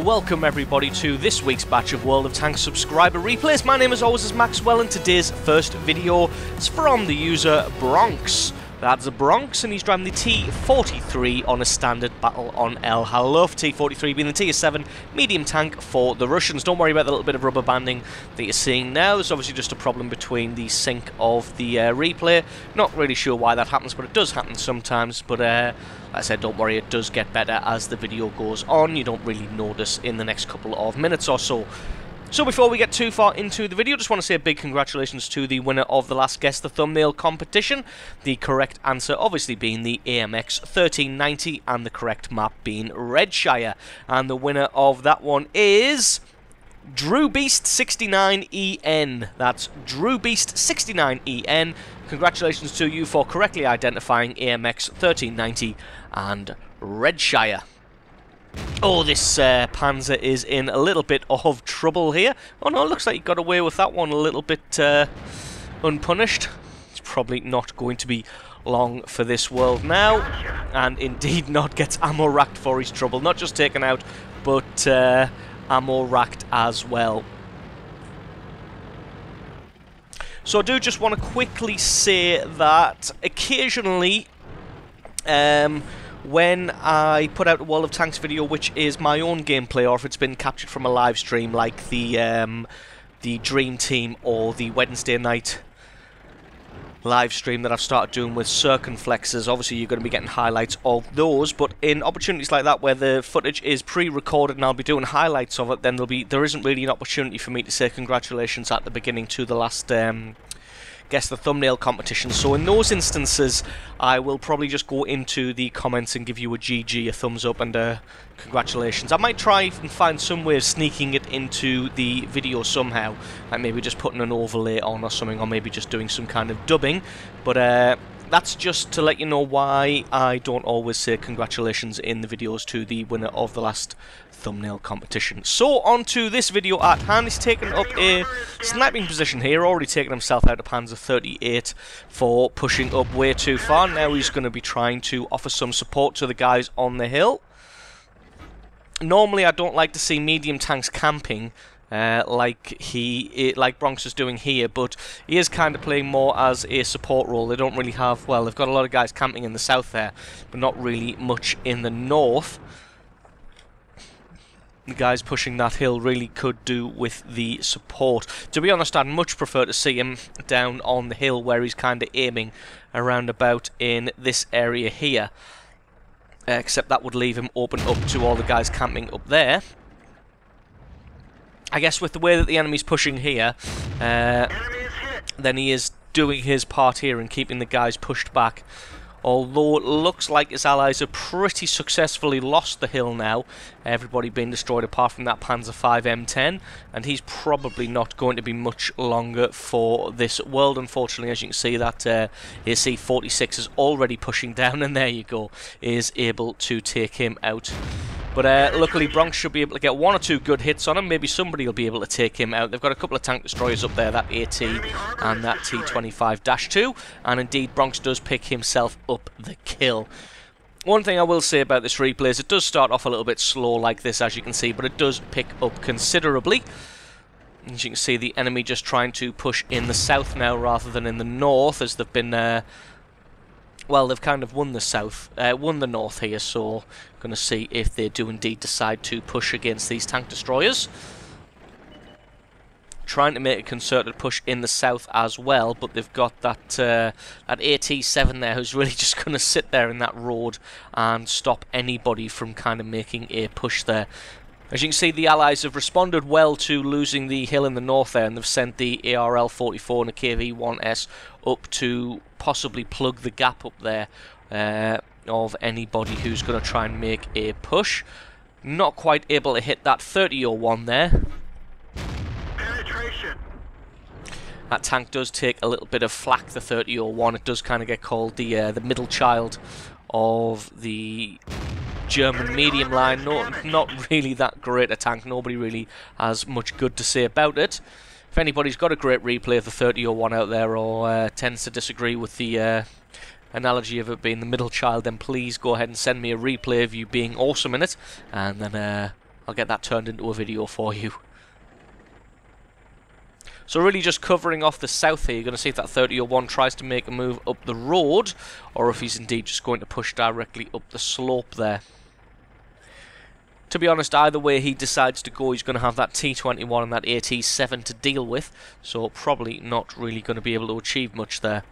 welcome everybody to this week's batch of World of Tanks subscriber replays. My name as always is Maxwell, and today's first video is from the user Bronx. That's a Bronx, and he's driving the T-43 on a standard battle on El Halluf. T-43 being the Tier 7 medium tank for the Russians. Don't worry about the little bit of rubber banding that you're seeing now. There's obviously just a problem between the sync of the replay. Not really sure why that happens, but it does happen sometimes. But like I said, don't worry, it does get better as the video goes on. You don't really notice in the next couple of minutes or so. So before we get too far into the video, just want to say a big congratulations to the winner of the last Guess the Thumbnail competition. The correct answer obviously being the AMX 1390 and the correct map being Redshire. And the winner of that one is DrewBeast69EN. That's DrewBeast69EN. Congratulations to you for correctly identifying AMX 1390 and Redshire. Oh, this Panzer is in a little bit of trouble here. Oh no, it looks like he got away with that one a little bit unpunished. It's probably not going to be long for this world now. And indeed not gets ammo racked for his trouble. Not just taken out, but ammo racked as well. So I do just want to quickly say that occasionally when I put out a World of Tanks video, which is my own gameplay, or if it's been captured from a live stream like the Dream Team or the Wednesday night live stream that I've started doing with circumflexes, obviously you're going to be getting highlights of those. But in opportunities like that where the footage is pre-recorded and I'll be doing highlights of it, then there isn't really an opportunity for me to say congratulations at the beginning to the last Guess the Thumbnail competition. So in those instances, I will probably just go into the comments and give you a GG, a thumbs up, and a congratulations. I might try and find some way of sneaking it into the video somehow, like maybe just putting an overlay on or something, or maybe just doing some kind of dubbing. But that's just to let you know why I don't always say congratulations in the videos to the winner of the last thumbnail competition. So on to this video at hand. He's taken up a sniping position here, already taken himself out of Panzer 38 for pushing up way too far. Now he's going to be trying to offer some support to the guys on the hill. Normally I don't like to see medium tanks camping like Bronx is doing here, but he is kind of playing more as a support role. They don't really have, well, they've got a lot of guys camping in the south there, but not really much in the north. The guys pushing that hill really could do with the support. To be honest, I'd much prefer to see him down on the hill where he's kind of aiming around about in this area here. Except that would leave him open up to all the guys camping up there. I guess with the way that the enemy's pushing here, then he is doing his part here and keeping the guys pushed back. Although it looks like his allies have pretty successfully lost the hill now. Everybody being destroyed apart from that Panzer V M10. And he's probably not going to be much longer for this world, unfortunately. As you can see, that his C-46 is already pushing down, and there you go, is able to take him out. But luckily Bronx should be able to get one or two good hits on him. Maybe somebody will be able to take him out. They've got a couple of tank destroyers up there, that AT and that T-25-2. And indeed Bronx does pick himself up the kill. One thing I will say about this replay is it does start off a little bit slow like this, as you can see, but it does pick up considerably. As you can see, the enemy just trying to push in the south now rather than in the north, as they've been... well, they've kind of won the south, won the north here, so going to see if they do indeed decide to push against these tank destroyers. Trying to make a concerted push in the south as well, but they've got that that AT-7 there who's really just going to sit there in that road and stop anybody from kind of making a push there. As you can see, the Allies have responded well to losing the hill in the north there, and they've sent the ARL-44 and a KV-1S up to possibly plug the gap up there of anybody who's going to try and make a push. Not quite able to hit that 30-01 there. Penetration. That tank does take a little bit of flack, the 30-01. It does kind of get called the middle child of the German medium line. No, not really that great a tank. Nobody really has much good to say about it. If anybody's got a great replay of the 30-01 out there, or tends to disagree with the analogy of it being the middle child, then please go ahead and send me a replay of you being awesome in it, and then I'll get that turned into a video for you. So really just covering off the south here. You're going to see if that 3001 tries to make a move up the road, or if he's indeed just going to push directly up the slope there. To be honest, either way he decides to go, he's going to have that T21 and that AT7 to deal with, so probably not really going to be able to achieve much there.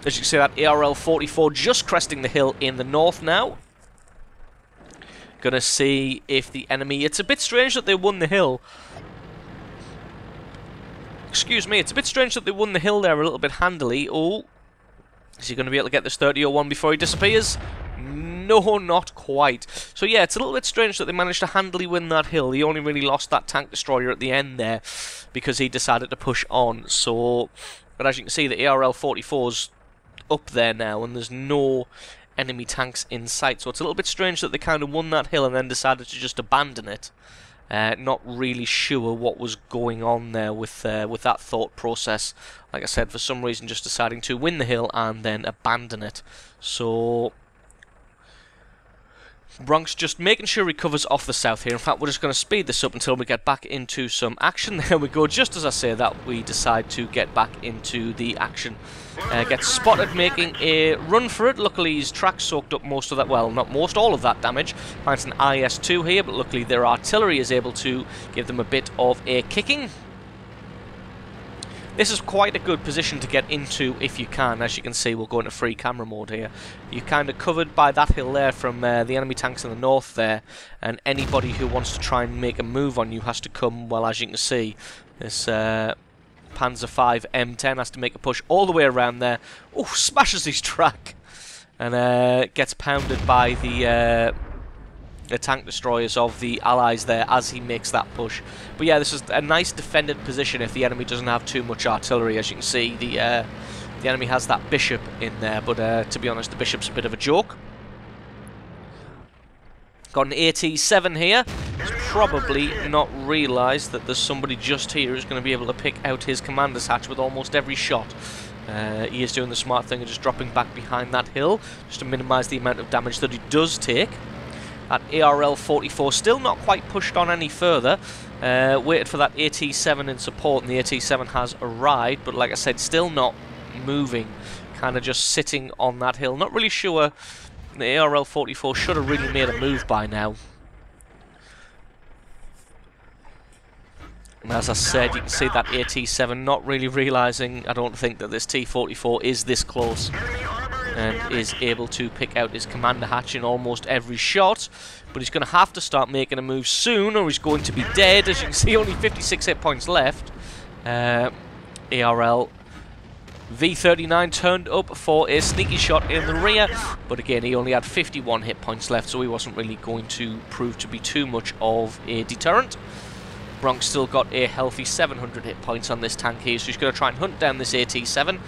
As you can see, that ARL-44 just cresting the hill in the north now. Gonna see if the enemy... It's a bit strange that they won the hill. Excuse me, it's a bit strange that they won the hill there a little bit handily. Oh, is he going to be able to get this 3001 before he disappears? No, not quite. So yeah, it's a little bit strange that they managed to handily win that hill. He only really lost that tank destroyer at the end there because he decided to push on. So, but as you can see, the ARL-44's up there now, and there's no enemy tanks in sight. So it's a little bit strange that they kind of won that hill and then decided to just abandon it. Not really sure what was going on there with that thought process. Like I said, for some reason just deciding to win the hill and then abandon it. So Bronx just making sure he covers off the south here. In fact, we're just going to speed this up until we get back into some action. There we go. Just as I say that, we decide to get back into the action. Gets spotted making a run for it. Luckily, his track soaked up most of that. Well, not most, all of that damage. Finds an IS-2 here, but luckily their artillery is able to give them a bit of a kicking. This is quite a good position to get into if you can. As you can see, we'll go into free camera mode here. You're kind of covered by that hill there from the enemy tanks in the north there, and anybody who wants to try and make a move on you has to come, well, as you can see, this Panzer V M10 has to make a push all the way around there. Oh, smashes his track, and gets pounded by the tank destroyers of the allies there as he makes that push. But yeah, this is a nice defended position if the enemy doesn't have too much artillery. As you can see, the enemy has that bishop in there, but to be honest, the bishop's a bit of a joke. Got an AT7 here. He's probably not realised that there's somebody just here who's going to be able to pick out his commander's hatch with almost every shot. He is doing the smart thing of just dropping back behind that hill just to minimise the amount of damage that he does take. That ARL-44 still not quite pushed on any further. Waited for that AT7 in support, and the AT7 has arrived, but like I said, still not moving. Kind of just sitting on that hill. Not really sure. The ARL-44 should have really made a move by now. And as I said, you can see that AT7 not really realising, I don't think, that this T-44 is this close, and is able to pick out his commander hatch in almost every shot. But he's going to have to start making a move soon, or he's going to be dead. As you can see, only 56 hit points left. ARL V39 turned up for a sneaky shot in the rear, but again, he only had 51 hit points left, so he wasn't really going to prove to be too much of a deterrent. Bronx still got a healthy 700 hit points on this tank here, so he's going to try and hunt down this AT7.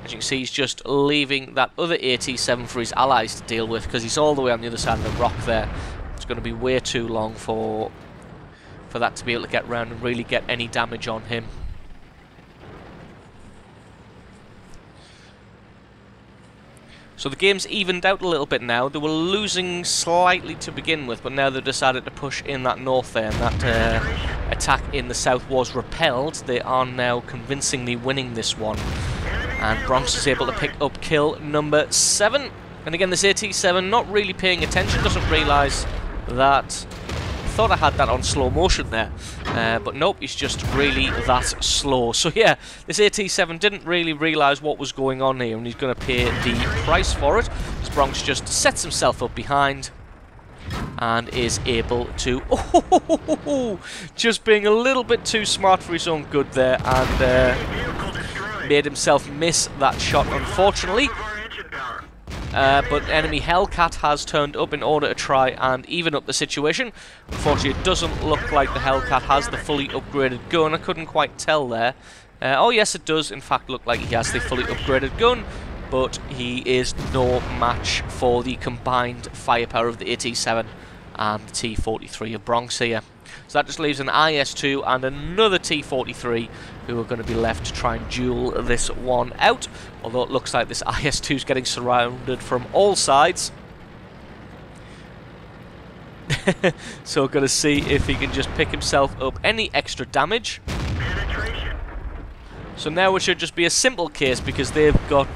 As you can see, he's just leaving that other AT7 for his allies to deal with, because he's all the way on the other side of the rock there. It's going to be way too long for that to be able to get round and really get any damage on him. So the game's evened out a little bit now. They were losing slightly to begin with, but now they've decided to push in that north there, and that attack in the south was repelled. They are now convincingly winning this one. And Bronx is able to pick up kill number 7. And again, this AT7 not really paying attention, doesn't realise that... I thought I had that on slow motion there, but nope, he's just really that slow. So yeah, this AT7 didn't really realise what was going on here, and he's going to pay the price for it. As Bronx just sets himself up behind and is able to... Oh, just being a little bit too smart for his own good there, and made himself miss that shot, unfortunately. But enemy Hellcat has turned up in order to try and even up the situation. Unfortunately, it doesn't look like the Hellcat has the fully upgraded gun. I couldn't quite tell there. Oh yes, it does in fact look like he has the fully upgraded gun, but he is no match for the combined firepower of the AT-7 and the T-43 of Bronx here. So that just leaves an IS-2 and another T-43 who are going to be left to try and duel this one out. Although it looks like this IS-2 is getting surrounded from all sides. So we're going to see if he can just pick himself up any extra damage. So now it should just be a simple case because they've got,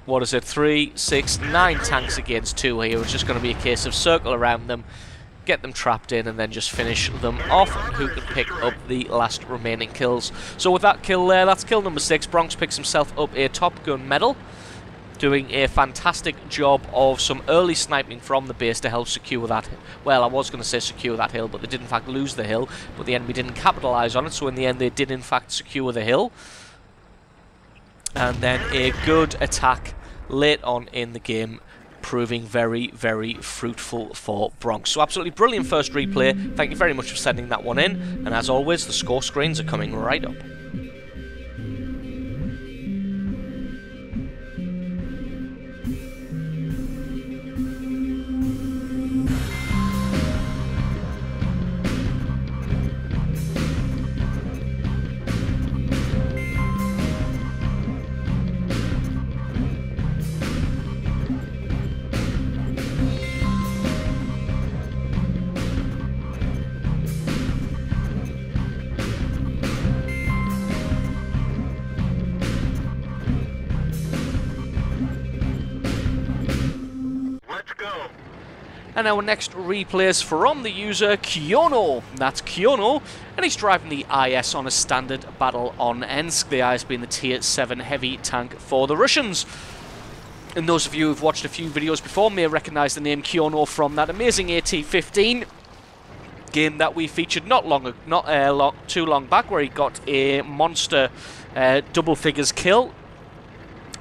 what is it, 3, 6, 9 tanks against 2 here. It's just going to be a case of circle around them, get them trapped in, and then just finish them off, and who can pick up the last remaining kills. So with that kill there, that's kill number 6. Bronx picks himself up a Top Gun medal, doing a fantastic job of some early sniping from the base to help secure that. Well, I was going to say secure that hill, but they did in fact lose the hill, but the enemy didn't capitalise on it, so in the end they did in fact secure the hill. And then a good attack late on in the game, proving very, very fruitful for Bronx. So absolutely brilliant first replay. Thank you very much for sending that one in, and as always, the score screens are coming right up. And our next replay is from the user Kiono. That's Kiono, and he's driving the IS on a standard battle on Ensk, the IS being the tier 7 heavy tank for the Russians. And those of you who've watched a few videos before may recognise the name Kiono from that amazing AT-15 game that we featured not too long back, where he got a monster double figures kill.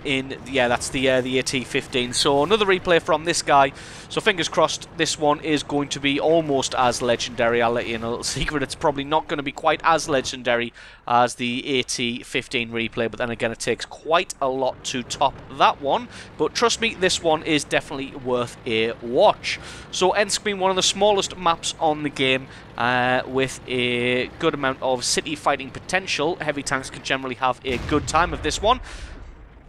That's the AT-15. So another replay from this guy. So fingers crossed this one is going to be almost as legendary. I'll let you in a little secret. It's probably not going to be quite as legendary as the AT-15 replay, but then again it takes quite a lot to top that one. But trust me, this one is definitely worth a watch. So Ensk being one of the smallest maps on the game, with a good amount of city fighting potential, heavy tanks can generally have a good time of this one.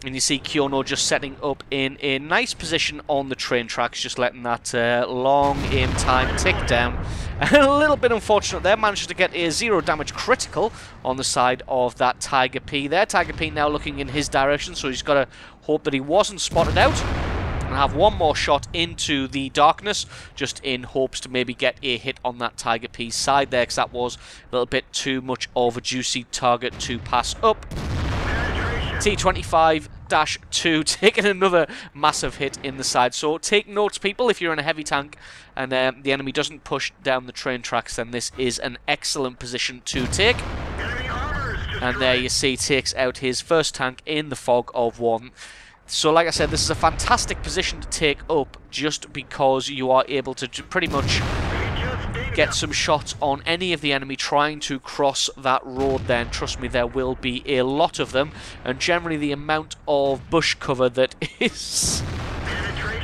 And you see Kiono just setting up in a nice position on the train tracks, just letting that long aim time tick down. A little bit unfortunate there, managed to get a 0 damage critical on the side of that Tiger P there. Tiger P now looking in his direction, so he's got to hope that he wasn't spotted out. And have one more shot into the darkness, just in hopes to maybe get a hit on that Tiger P side there, because that was a little bit too much of a juicy target to pass up. T25-2 taking another massive hit in the side. So take notes, people, if you're in a heavy tank and the enemy doesn't push down the train tracks, then this is an excellent position to take. And there you see, takes out his first tank in the fog of one. So like I said, this is a fantastic position to take up, just because you are able to pretty much get some shots on any of the enemy trying to cross that road then. Trust me, there will be a lot of them, and generally the amount of bush cover that is...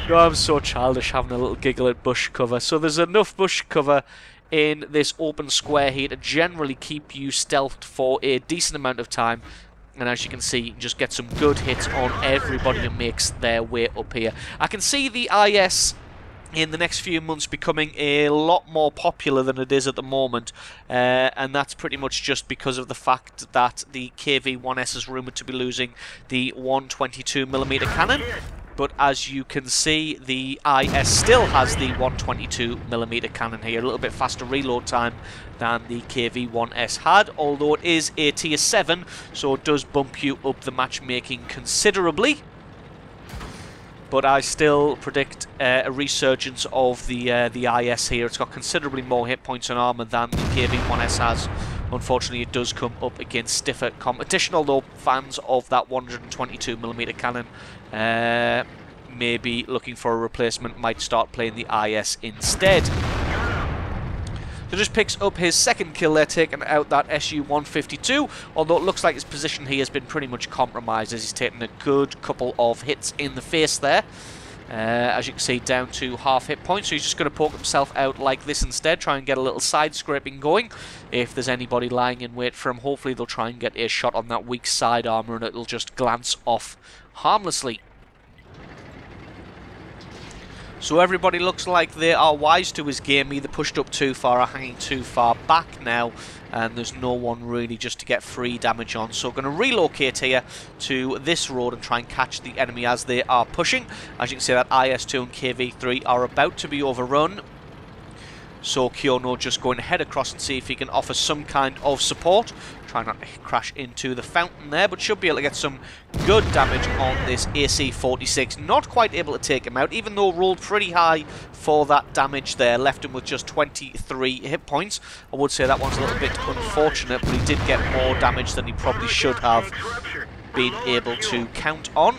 Oh, I'm so childish having a little giggle at bush cover. So there's enough bush cover in this open square here to generally keep you stealthed for a decent amount of time. And as you can see, you can just get some good hits on everybody who makes their way up here. I can see the IS in the next few months becoming a lot more popular than it is at the moment, and that's pretty much just because of the fact that the KV-1S is rumoured to be losing the 122mm cannon. But as you can see, the IS still has the 122mm cannon here, a little bit faster reload time than the KV-1S had, although it is a tier 7, so it does bump you up the matchmaking considerably. But I still predict a resurgence of the IS here. It's got considerably more hit points and armour than the KV-1S has. Unfortunately, it does come up against stiffer competition, although fans of that 122mm cannon maybe looking for a replacement might start playing the IS instead. So just picks up his second kill there, taking out that Su-152, although it looks like his position here has been pretty much compromised as he's taken a good couple of hits in the face there. As you can see, down to half hit points, so he's just going to poke himself out like this instead, try and get a little side scraping going. If there's anybody lying in wait for him, hopefully they'll try and get a shot on that weak side armour and it'll just glance off harmlessly. So everybody looks like they are wise to his game, either pushed up too far or hanging too far back now, and there's no one really just to get free damage on. So going to relocate here to this road and try and catch the enemy as they are pushing. As you can see, that IS-2 and KV-3 are about to be overrun. So Kyono just going to head across and see if he can offer some kind of support. Try not to crash into the fountain there, but should be able to get some good damage on this AC-46. Not quite able to take him out, even though rolled pretty high for that damage there. Left him with just 23 hit points. I would say that one's a little bit unfortunate, but he did get more damage than he probably should have been able to count on.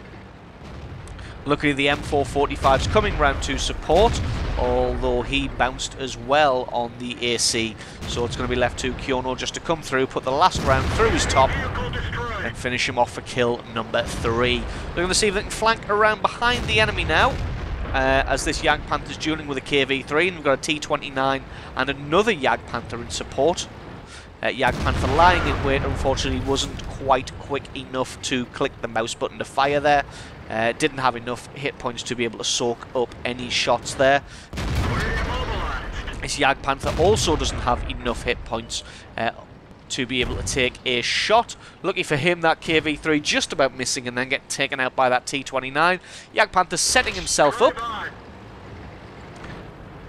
Luckily the M445's coming round to support, although he bounced as well on the AC. So it's going to be left to Kyono just to come through, put the last round through his top, and finish him off for kill number 3. We're going to see if they can flank around behind the enemy now, as this Jagdpanther's dueling with a KV-3, and we've got a T-29 and another Jagdpanther in support. Jagdpanther lying in wait, unfortunately wasn't quite quick enough to click the mouse button to fire there. Didn't have enough hit points to be able to soak up any shots there. This Jagdpanther also doesn't have enough hit points to be able to take a shot. Lucky for him, that KV-3 just about missing and then getting taken out by that T-29. Jagdpanther setting himself up.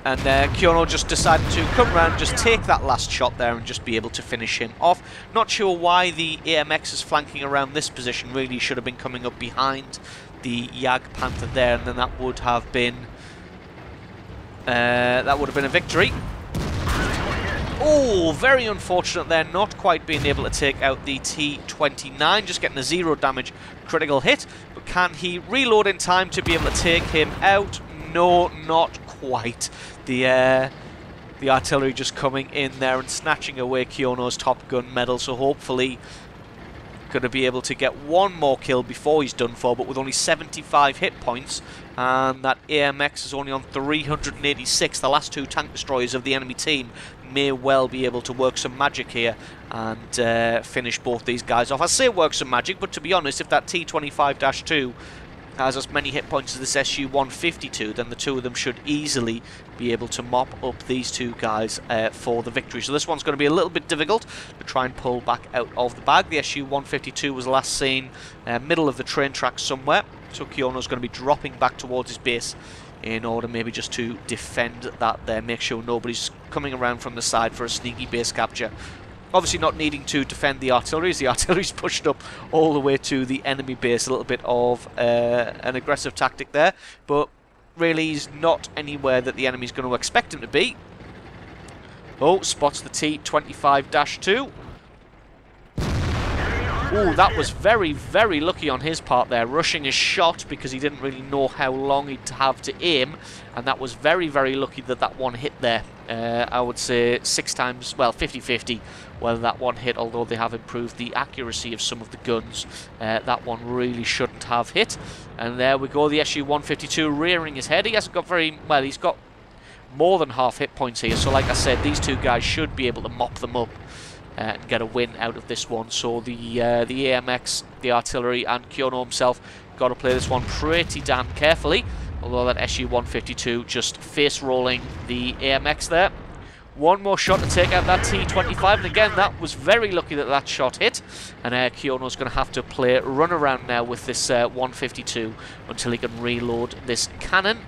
And Kyono just decided to come round, just take that last shot there and just be able to finish him off. Not sure why the AMX is flanking around this position. Really should have been coming up behind the Jagdpanther there, and then that would have been a victory. Oh, very unfortunate there, not quite being able to take out the T-29, just getting a 0 damage critical hit. But can he reload in time to be able to take him out? No, not quite. The artillery just coming in there and snatching away Kyono's Top Gun medal, so hopefully going to be able to get one more kill before he's done for, but with only 75 hit points, and that AMX is only on 386. The last 2 tank destroyers of the enemy team may well be able to work some magic here and finish both these guys off. I say work some magic, but to be honest, if that T-25-2 has as many hit points as this SU-152, then the two of them should easily be able to mop up these two guys for the victory. So this one's going to be a little bit difficult to try and pull back out of the bag. The SU-152 was last seen middle of the train track somewhere, so Kyono's going to be dropping back towards his base in order maybe just to defend that there, make sure nobody's coming around from the side for a sneaky base capture. Obviously not needing to defend the artillery, as the artillery's pushed up all the way to the enemy base. A little bit of an aggressive tactic there, but really he's not anywhere that the enemy's going to expect him to be. Oh, spots the T-25-2. Ooh, that was very, very lucky on his part there, rushing his shot because he didn't really know how long he'd have to aim, and that was very, very lucky that that one hit there. I would say 6 times, well, 50-50 whether that one hit, although they have improved the accuracy of some of the guns. That one really shouldn't have hit. And there we go, the SU-152 rearing his head. He hasn't got very, well, he's got more than half hit points here, so like I said, these two guys should be able to mop them up and get a win out of this one. So the AMX, the artillery, and Kyono himself got to play this one pretty damn carefully, although that SU-152 just face rolling the AMX there. One more shot to take out that T-25, and again that was very lucky that that shot hit, and Kyono's going to have to play run around now with this 152 until he can reload this cannon.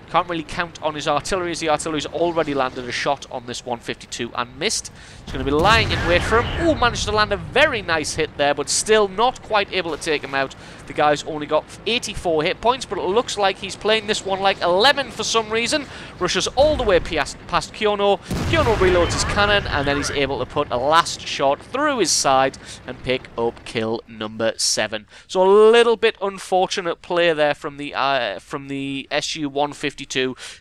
Can't really count on his artillery, as the artillery's already landed a shot on this 152 and missed. He's going to be lying in wait for him. Oh, managed to land a very nice hit there, but still not quite able to take him out. The guy's only got 84 hit points, but it looks like he's playing this one like 11 for some reason. Rushes all the way past Kyono. Kyono reloads his cannon, and then he's able to put a last shot through his side and pick up kill number 7. So a little bit unfortunate play there from the SU-152.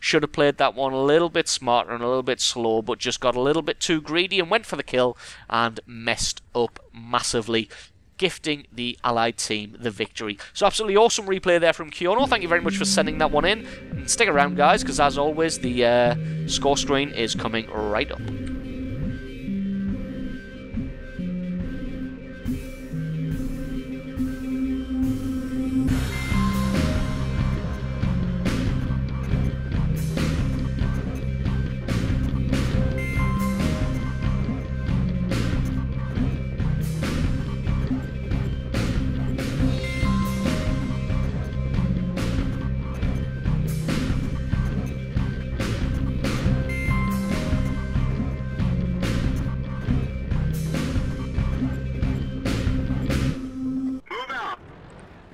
Should have played that one a little bit smarter and a little bit slow, but just got a little bit too greedy and went for the kill and messed up massively, gifting the Allied team the victory. So absolutely awesome replay there from Kyono. Thank you very much for sending that one in. And stick around, guys, because as always, the score screen is coming right up.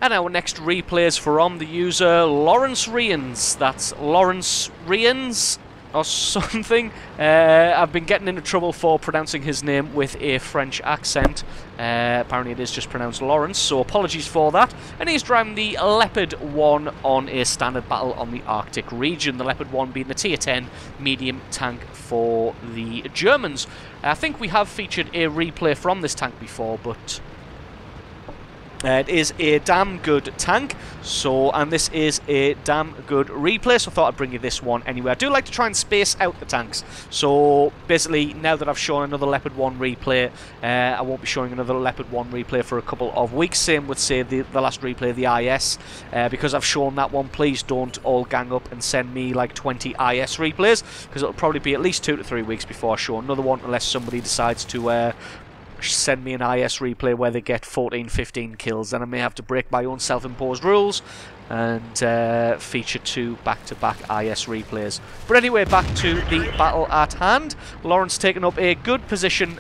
And our next replay is from the user Lawrence Rians. That's Lawrence Rians or something. I've been getting into trouble for pronouncing his name with a French accent. Apparently it is just pronounced Lawrence, so apologies for that. And he's driving the Leopard 1 on a standard battle on the Arctic region. The Leopard 1 being the tier 10 medium tank for the Germans. I think we have featured a replay from this tank before, but it is a damn good tank, and this is a damn good replay, so I thought I'd bring you this one anyway. I do like to try and space out the tanks, so basically now that I've shown another Leopard 1 replay, I won't be showing another Leopard 1 replay for a couple of weeks. Same with, say, the last replay, the IS. Because I've shown that one, please don't all gang up and send me like 20 IS replays, because it'll probably be at least 2 to 3 weeks before I show another one, unless somebody decides to send me an IS replay where they get 14, 15 kills. Then I may have to break my own self-imposed rules and feature 2 back-to-back IS replays. But anyway, back to the battle at hand. Lawrence taking up a good position,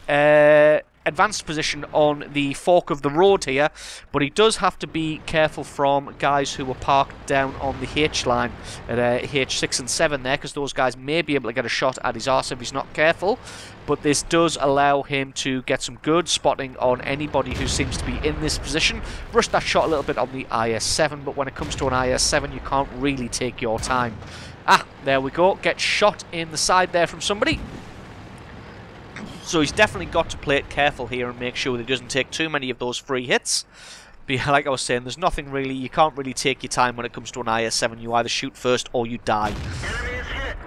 advanced position on the fork of the road here, but he does have to be careful from guys who are parked down on the H line at H6 and 7 there, because those guys may be able to get a shot at his arse if he's not careful. But this does allow him to get some good spotting on anybody who seems to be in this position. Rushed that shot a little bit on the IS-7, but when it comes to an IS-7 you can't really take your time. There we go, gets shot in the side there from somebody. So he's definitely got to play it careful here and make sure that he doesn't take too many of those free hits. But like I was saying, there's nothing really, you can't really take your time when it comes to an IS-7. You either shoot first or you die.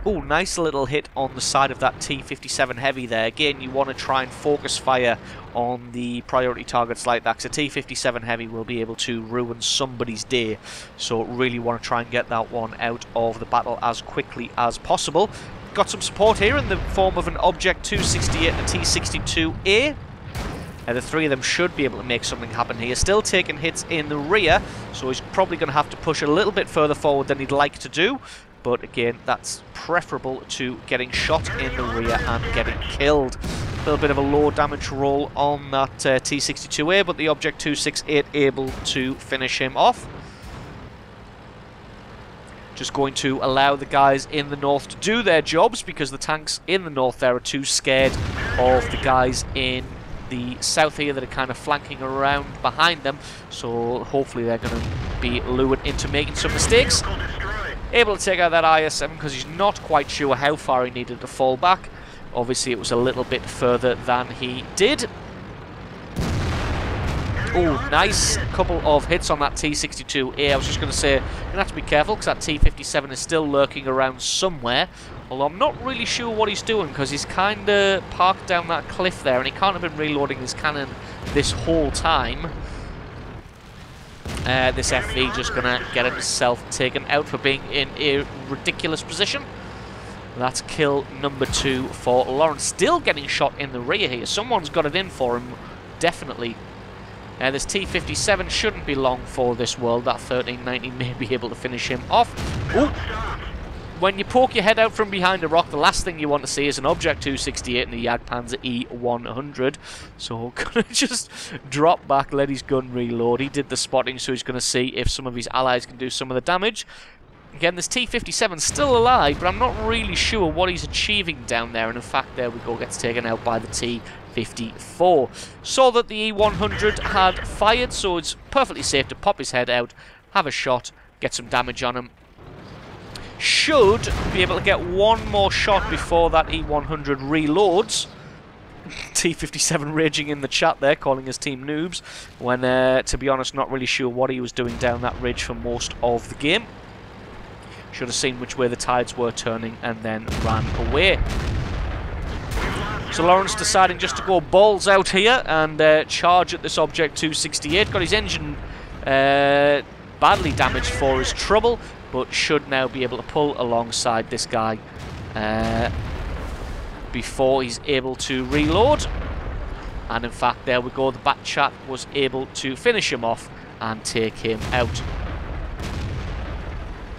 Oh, nice little hit on the side of that T-57 Heavy there. Again, you want to try and focus fire on the priority targets like that, because a T-57 Heavy will be able to ruin somebody's day. So really want to try and get that one out of the battle as quickly as possible. Got some support here in the form of an Object 268 and a T-62A. The three of them should be able to make something happen here. Still taking hits in the rear, so he's probably going to have to push a little bit further forward than he'd like to do. But again, that's preferable to getting shot in the rear and getting killed. A little bit of a low damage roll on that T-62A, but the Object 268 able to finish him off. Just going to allow the guys in the north to do their jobs, because the tanks in the north there are too scared of the guys in the south here that are kind of flanking around behind them. So hopefully they're going to be lured into making some mistakes. Able to take out that IS-7 because he's not quite sure how far he needed to fall back. Obviously it was a little bit further than he did. Oh, nice couple of hits on that T-62A. I was just going to say, you're going to have to be careful because that T-57 is still lurking around somewhere. Although I'm not really sure what he's doing, because he's kind of parked down that cliff there and he can't have been reloading his cannon this whole time. This FV just going to get himself taken out for being in a ridiculous position. That's kill number 2 for Lawrence. Still getting shot in the rear here. Someone's got it in for him, definitely. This T-57 shouldn't be long for this world. That 1390 may be able to finish him off. Ooh. When you poke your head out from behind a rock, the last thing you want to see is an Object 268 and a Jagdpanzer E-100. So gonna just drop back, let his gun reload. He did the spotting, so he's going to see if some of his allies can do some of the damage. Again, this T-57's still alive, but I'm not really sure what he's achieving down there. And in fact, there we go, gets taken out by the T-54. Saw that the E-100 had fired, so it's perfectly safe to pop his head out, have a shot, get some damage on him. Should be able to get one more shot before that E-100 reloads. T-57 raging in the chat there, calling his team noobs, when, to be honest, not really sure what he was doing down that ridge for most of the game. Should have seen which way the tides were turning and then ran away. So Lawrence deciding just to go balls out here and charge at this Object 268. Got his engine badly damaged for his trouble, but should now be able to pull alongside this guy before he's able to reload. And in fact, there we go, the Bat Chat was able to finish him off and take him out.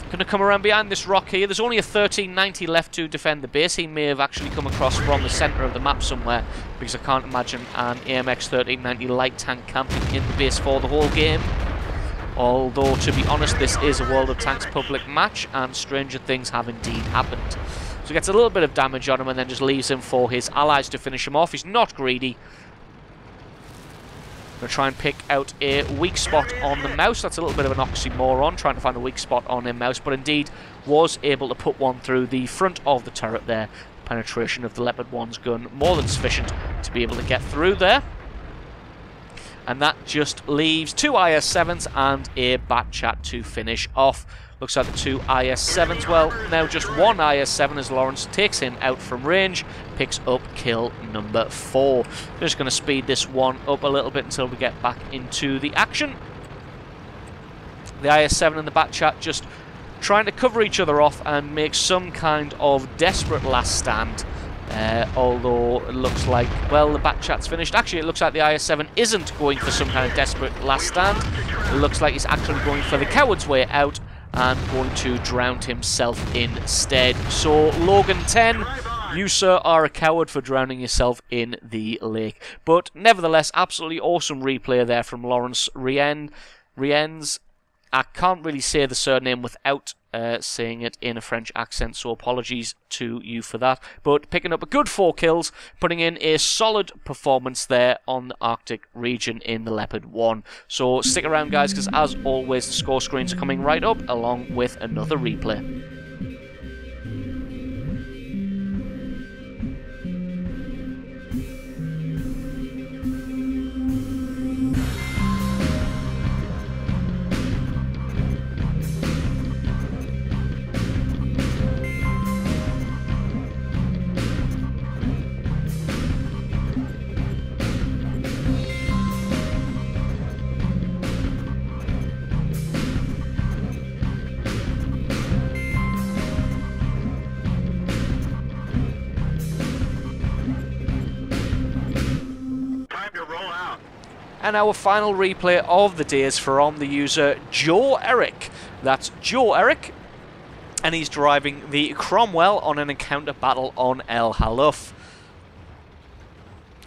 Going to come around behind this rock here. There's only a 1390 left to defend the base. He may have actually come across from the centre of the map somewhere, because I can't imagine an AMX 1390 light tank camping in the base for the whole game. Although, to be honest, this is a World of Tanks public match, and stranger things have indeed happened. So he gets a little bit of damage on him and then just leaves him for his allies to finish him off. He's not greedy. Going to try and pick out a weak spot on the mouse. That's a little bit of an oxymoron, trying to find a weak spot on a mouse, but indeed was able to put one through the front of the turret there. Penetration of the Leopard 1's gun, more than sufficient to be able to get through there. And that just leaves 2 IS-7s and a Bat Chat to finish off. Looks like the 2 IS-7s, well, now just 1 IS-7 as Lawrence takes him out from range, picks up kill number 4. Just going to speed this one up a little bit until we get back into the action. The IS-7 and the Bat Chat just trying to cover each other off and make some kind of desperate last stand. Although it looks like, well, the Bat Chat's finished. Actually, it looks like the IS-7 isn't going for some kind of desperate last stand. It looks like he's actually going for the coward's way out and going to drown himself instead. So, Logan 10, you, sir, are a coward for drowning yourself in the lake. But, nevertheless, absolutely awesome replay there from Lawrence Rienz. I can't really say the surname without saying it in a French accent, so apologies to you for that. But picking up a good 4 kills, putting in a solid performance there on the Arctic region in the Leopard 1. So stick around, guys, because as always, the score screens are coming right up, along with another replay. And our final replay of the day is from the user Joe Eric. That's Joe Eric, and he's driving the Cromwell on an encounter battle on El Halluf.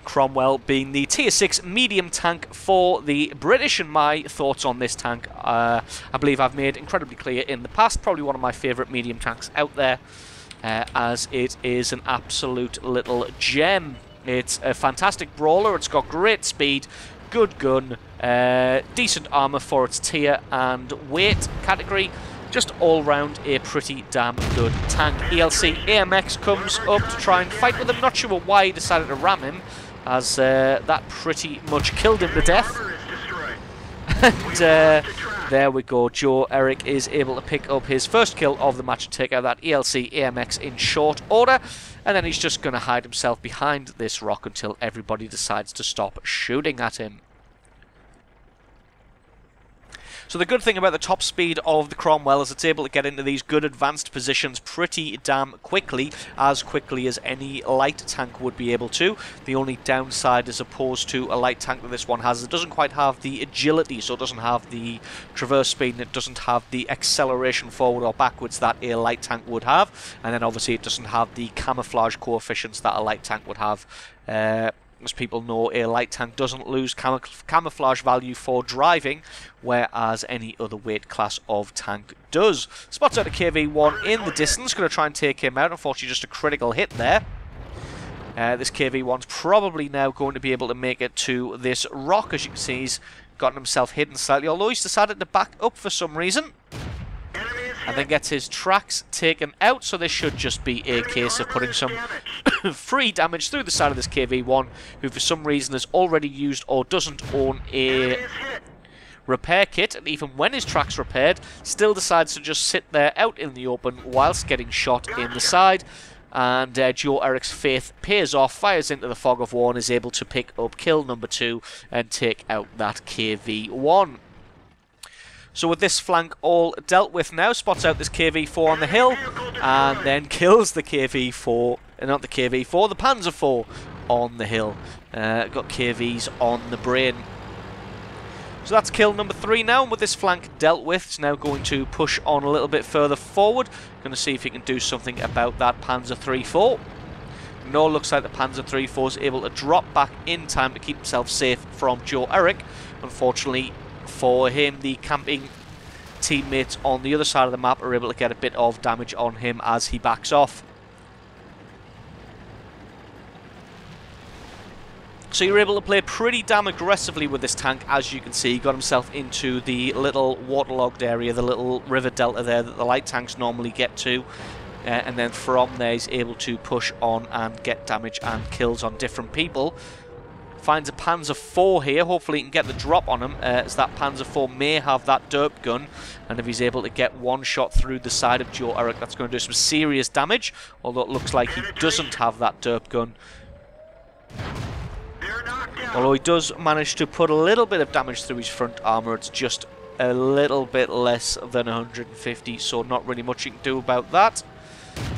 Cromwell being the tier 6 medium tank for the British, and my thoughts on this tank, I believe I've made incredibly clear in the past. Probably one of my favourite medium tanks out there, as it is an absolute little gem. It's a fantastic brawler, it's got great speed, good gun, decent armour for its tier and weight category. Just all round a pretty damn good tank. ELC AMX comes up to try and fight with him. Not sure why he decided to ram him, as that pretty much killed him to death. And there we go. Joe Eric is able to pick up his first kill of the match and take out that ELC AMX in short order. And then he's just going to hide himself behind this rock until everybody decides to stop shooting at him. So the good thing about the top speed of the Cromwell is it's able to get into these good advanced positions pretty damn quickly, as quickly as any light tank would be able to. The only downside, as opposed to a light tank that this one has, it doesn't quite have the agility, so it doesn't have the traverse speed, and it doesn't have the acceleration forward or backwards that a light tank would have. And then obviously it doesn't have the camouflage coefficients that a light tank would have. As people know, a light tank doesn't lose camouflage value for driving, whereas any other weight class of tank does. Spots out a KV-1 in the distance, going to try and take him out. Unfortunately, just a critical hit there. This KV-1's probably now going to be able to make it to this rock. As you can see, he's gotten himself hidden slightly, although he's decided to back up for some reason. And then gets his tracks taken out, so this should just be a case of putting some free damage through the side of this KV-1, who for some reason has already used or doesn't own a repair kit, and even when his track's repaired, still decides to just sit there out in the open whilst getting shot in the side. And Joe Eric's faith pays off, fires into the fog of war, and is able to pick up kill number 2 and take out that KV-1. So with this flank all dealt with now, spots out this KV-4 on the hill, and then kills the KV-4, not the KV-4, the Panzer 4 on the hill. Got KVs on the brain. So that's kill number 3 now, and with this flank dealt with, it's now going to push on a little bit further forward. Going to see if he can do something about that Panzer 3-4. No, looks like the Panzer 3-4 is able to drop back in time to keep himself safe from Joe Eric. Unfortunately, for him. The camping teammates on the other side of the map are able to get a bit of damage on him as he backs off. So you're able to play pretty damn aggressively with this tank, as you can see. He got himself into the little waterlogged area, the little river delta there that the light tanks normally get to. And then from there he's able to push on and get damage and kills on different people. Finds a Panzer IV here. Hopefully he can get the drop on him, as that Panzer IV may have that derp gun. And if he's able to get one shot through the side of Joe Eric, that's going to do some serious damage. Although it looks like he doesn't have that derp gun. Although he does manage to put a little bit of damage through his front armour, it's just a little bit less than 150, so not really much you can do about that.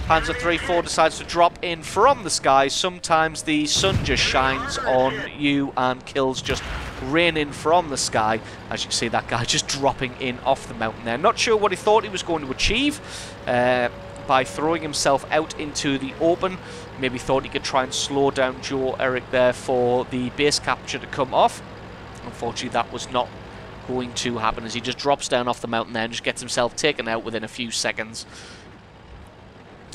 Panzer III-4 decides to drop in from the sky. Sometimes the sun just shines on you and kills just rain in from the sky. As you can see, that guy just dropping in off the mountain there. Not sure what he thought he was going to achieve by throwing himself out into the open. Maybe thought he could try and slow down Joe Eric there for the base capture to come off. Unfortunately, that was not going to happen, as he just drops down off the mountain there and just gets himself taken out within a few seconds.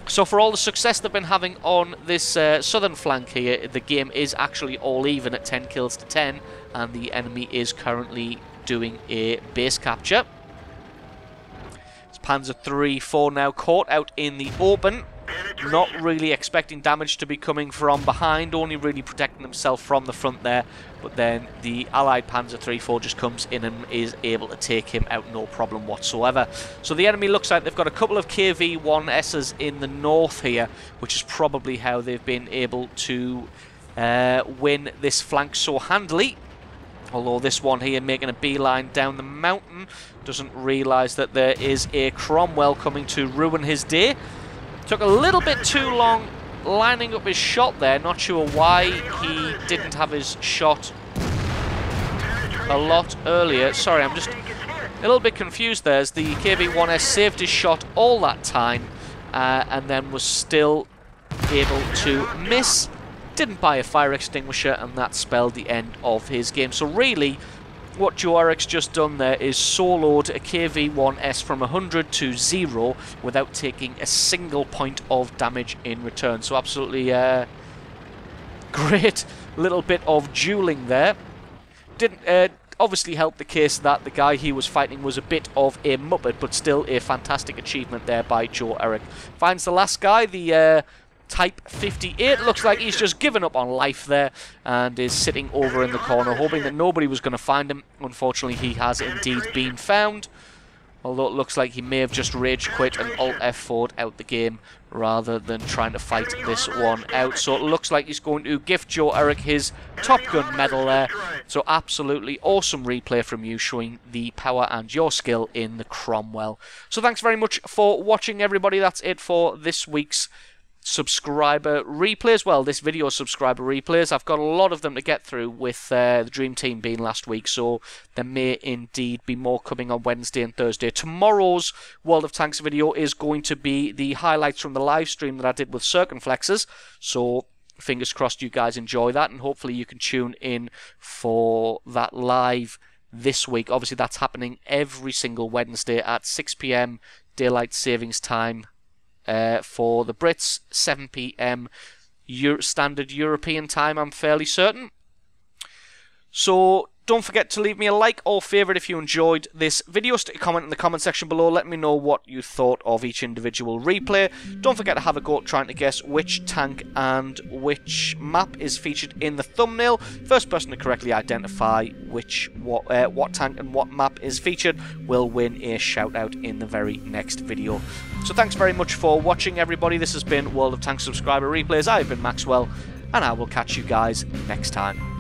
So for all the success they've been having on this southern flank here, the game is actually all even at 10 kills to 10, and the enemy is currently doing a base capture. It's Panzer III-4 now caught out in the open. Not really expecting damage to be coming from behind, only really protecting himself from the front there. But then the allied Panzer III-4 just comes in and is able to take him out, no problem whatsoever. So the enemy looks like they've got a couple of KV-1Ss in the north here, which is probably how they've been able to win this flank so handily. Although this one here, making a beeline down the mountain, doesn't realise that there is a Cromwell coming to ruin his day. Took a little bit too long lining up his shot there. Not sure why he didn't have his shot a lot earlier. Sorry, I'm just a little bit confused there, as the KV-1S saved his shot all that time and then was still able to miss. Didn't buy a fire extinguisher, and that spelled the end of his game. So really, what Joe Eric's just done there is soloed a KV-1S from 100 to 0 without taking a single point of damage in return. So absolutely great little bit of dueling there. Didn't obviously help the case that the guy he was fighting was a bit of a muppet, but still a fantastic achievement there by Joe Eric. Finds the last guy, the Type 58. Looks like he's just given up on life there and is sitting over in the corner, hoping that nobody was going to find him. Unfortunately, he has indeed been found, although it looks like he may have just rage quit and Alt F4'd out the game rather than trying to fight this one out. So it looks like he's going to gift Joe Eric his Top Gun medal there. So absolutely awesome replay from you, showing the power and your skill in the Cromwell. So thanks very much for watching, everybody. That's it for this week's subscriber replays. Well, this video subscriber replays. I've got a lot of them to get through with the Dream Team being last week, so there may indeed be more coming on Wednesday and Thursday. Tomorrow's World of Tanks video is going to be the highlights from the live stream that I did with Circumflexes, so fingers crossed you guys enjoy that, and hopefully you can tune in for that live this week. Obviously that's happening every single Wednesday at 6 PM Daylight Savings Time for the Brits, 7 PM standard European time, I'm fairly certain. So don't forget to leave me a like or favourite if you enjoyed this video. Stick a comment in the comment section below. Let me know what you thought of each individual replay. Don't forget to have a go at trying to guess which tank and which map is featured in the thumbnail. First person to correctly identify what tank and what map is featured will win a shout out in the very next video. So thanks very much for watching, everybody. This has been World of Tanks subscriber replays. I've been Maxwell, and I will catch you guys next time.